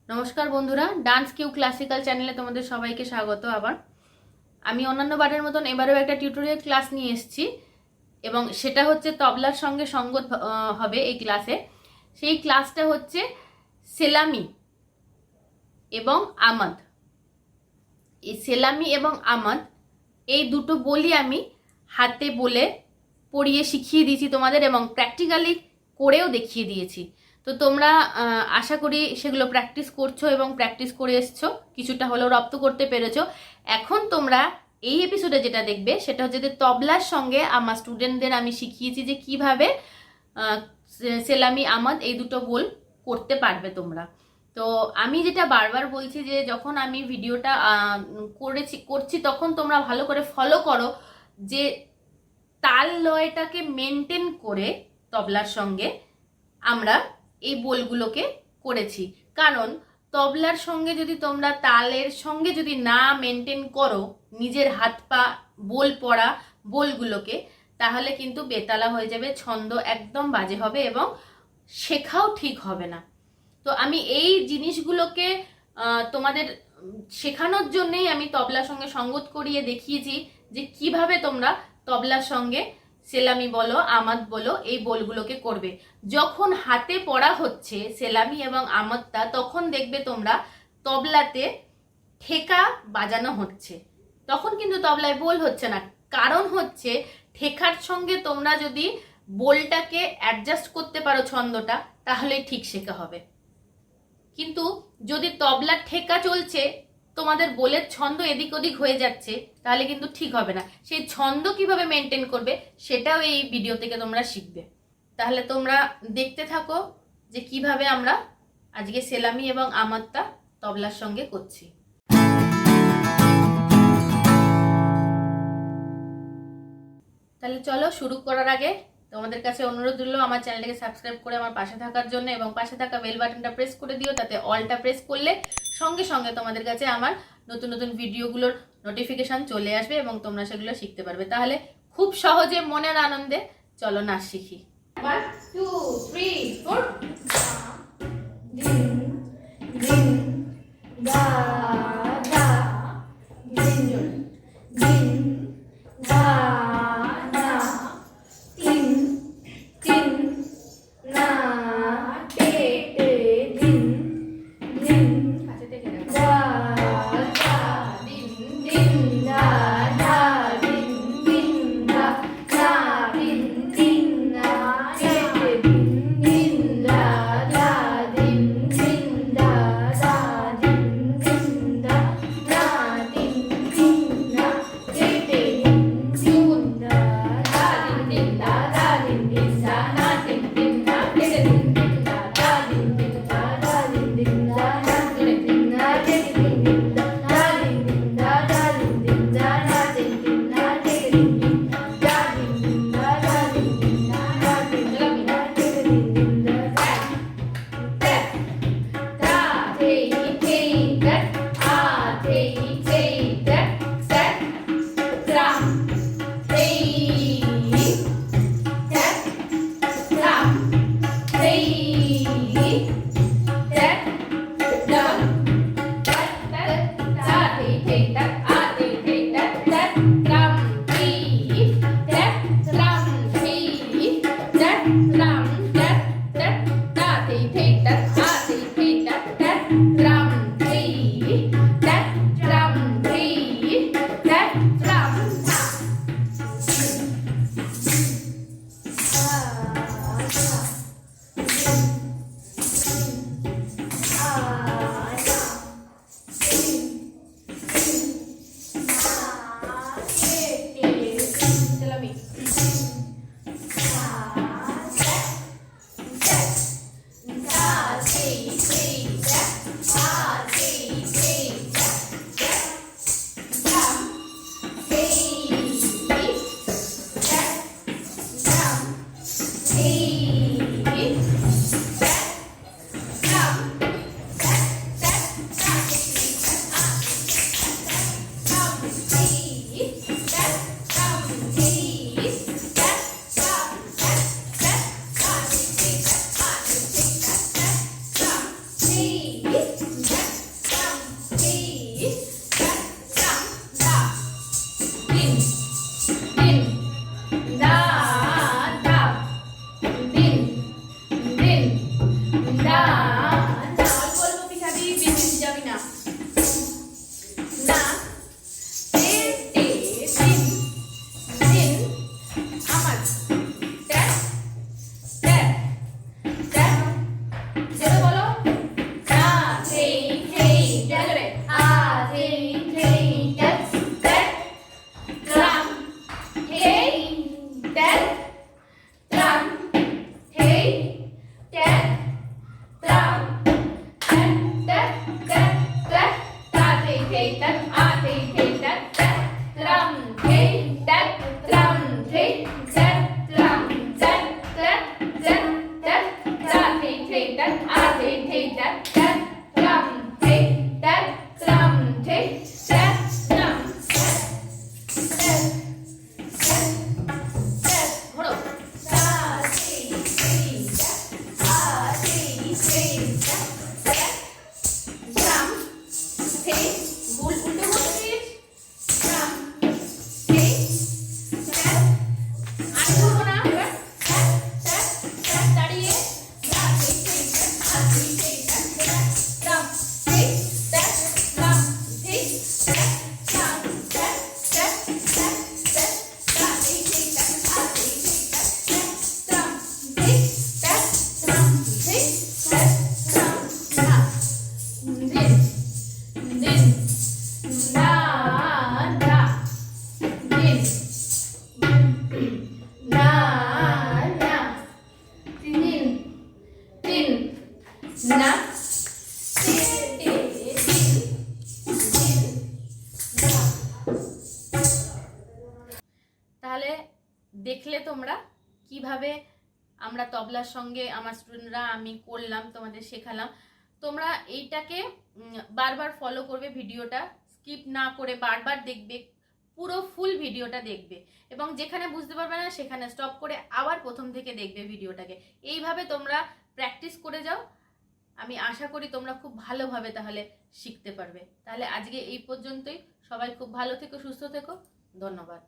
নমস্কার বন্ধুরা, danceQ classical চ্যানেলে তোমাদের সবাইকে স্বাগত। আবার আমি অন্যান্য বারের মতন এবারেও একটা টিউটোরিয়াল ক্লাস নিয়ে এসেছি এবং সেটা হচ্ছে তবলার সঙ্গে সঙ্গত হবে এই ক্লাসে। সেই ক্লাসটা হচ্ছে সেলামি এবং আমাদ। এই সেলামি এবং আমাদ এই দুটো বলি আমি হাতে বলে পড়িয়ে শিখিয়ে দিয়েছি তোমাদের এবং প্র্যাকটিক্যালি করেও দেখিয়ে দিয়েছি। তো তোমরা আশা করি সেগুলো প্র্যাকটিস করছো এবং প্র্যাকটিস করে এসছো, কিছুটা হলেও রপ্ত করতে পেরেছো। এখন তোমরা এই এপিসোডে যেটা দেখবে সেটা হচ্ছে যে তবলার সঙ্গে আমার স্টুডেন্টদের আমি শিখিয়েছি যে কিভাবে সেলামি আমাদ এই দুটো বোল করতে পারবে তোমরা। তো আমি যেটা বারবার বলছি যে যখন আমি ভিডিওটা করছি তখন তোমরা ভালো করে ফলো করো যে তাল লয়টাকে মেনটেন করে তবলার সঙ্গে আমরা এই বোলগুলোকে করেছি। কারণ তবলার সঙ্গে যদি তোমরা তালের সঙ্গে যদি না মেনটেন করো নিজের হাত পা বোল পড়া বোলগুলোকে, তাহলে কিন্তু বেতালা হয়ে যাবে, ছন্দ একদম বাজে হবে এবং শেখাও ঠিক হবে না। তো আমি এই জিনিসগুলোকে তোমাদের শেখানোর জন্যেই আমি তবলার সঙ্গে সঙ্গত করিয়ে দেখিয়েছি যে কিভাবে তোমরা তবলার সঙ্গে সেলামি বলো আমাদ বলো এই বোলগুলোকে করবে। যখন হাতে পড়া হচ্ছে সেলামি এবং আমাদটা তখন দেখবে তোমরা তবলাতে ঠেকা বাজানো হচ্ছে, তখন কিন্তু তবলায় বোল হচ্ছে না। কারণ হচ্ছে ঠেকার সঙ্গে তোমরা যদি বোলটাকে অ্যাডজাস্ট করতে পারো ছন্দটা, তাহলেই ঠিক শেখা হবে। কিন্তু যদি তবলার ঠেকা চলছে তোমাদের বোলের ছন্দ এদিক ওদিক হয়ে যাচ্ছে, তাহলে কিন্তু ঠিক হবে না। সেই ছন্দ কিভাবে মেনটেন করবে সেটাও এই ভিডিও থেকে তোমরা শিখবে। তাহলে তোমরা দেখতে থাকো যে কিভাবে আমরা আজকে সেলামি এবং আমাদটা তবলার সঙ্গে করছি। তাহলে চলো শুরু করার আগে তোমাদের কাছে অনুরোধ রইল আমার চ্যানেলটাকে সাবস্ক্রাইব করে আমার পাশে থাকার জন্য এবং পাশে থাকা বেল বাটনটা প্রেস করে দিও, তাতে অলটা প্রেস করলে সঙ্গে সঙ্গে তোমাদের কাছে আমার নতুন নতুন ভিডিওগুলোর নোটিফিকেশন চলে আসবে এবং তোমরা সেগুলো শিখতে পারবে। তাহলে খুব সহজে মনের আনন্দে চলো নাচ শিখি। 1 2 3 4 দিন দিন দা দা দিন দিন দা tat a thei thei tat tat tram thei tat tram thei tat tram tat tat tat tat ta thei thei tat a thei thei tat tat tram thei tat tram thei tat tram ঘোরো ta thei thei tat a thei thei tat tat tram thei ভুল উল্টো করছিস tram thei tat আর করবো না এবার tat tat tat দাঁড়িয়ে ta thei thei tat a thei thei tat tat tram thei tat tram thei tat tram tat tat tat tat ta thei thei tat a thei thei tat tat tram thei tat tram thei tat tram tram din din na na din na na din din na te te din din na তাহলে দেখলে তোমরা কিভাবে আমরা তবলার সঙ্গে আমার স্টুডেন্টরা আমি করলাম, তোমাদের শেখালাম। তোমরা এইটাকে বারবার ফলো করবে, ভিডিওটা স্কিপ না করে বারবার দেখবে, পুরো ফুল ভিডিওটা দেখবে এবং যেখানে বুঝতে পারবে না সেখানে স্টপ করে আবার প্রথম থেকে দেখবে ভিডিওটাকে। এইভাবে তোমরা প্র্যাকটিস করে যাও, আমি আশা করি তোমরা খুব ভালোভাবে তাহলে শিখতে পারবে। তাহলে আজকে এই পর্যন্তই, সবাই খুব ভালো থেকো, সুস্থ থেকো, ধন্যবাদ।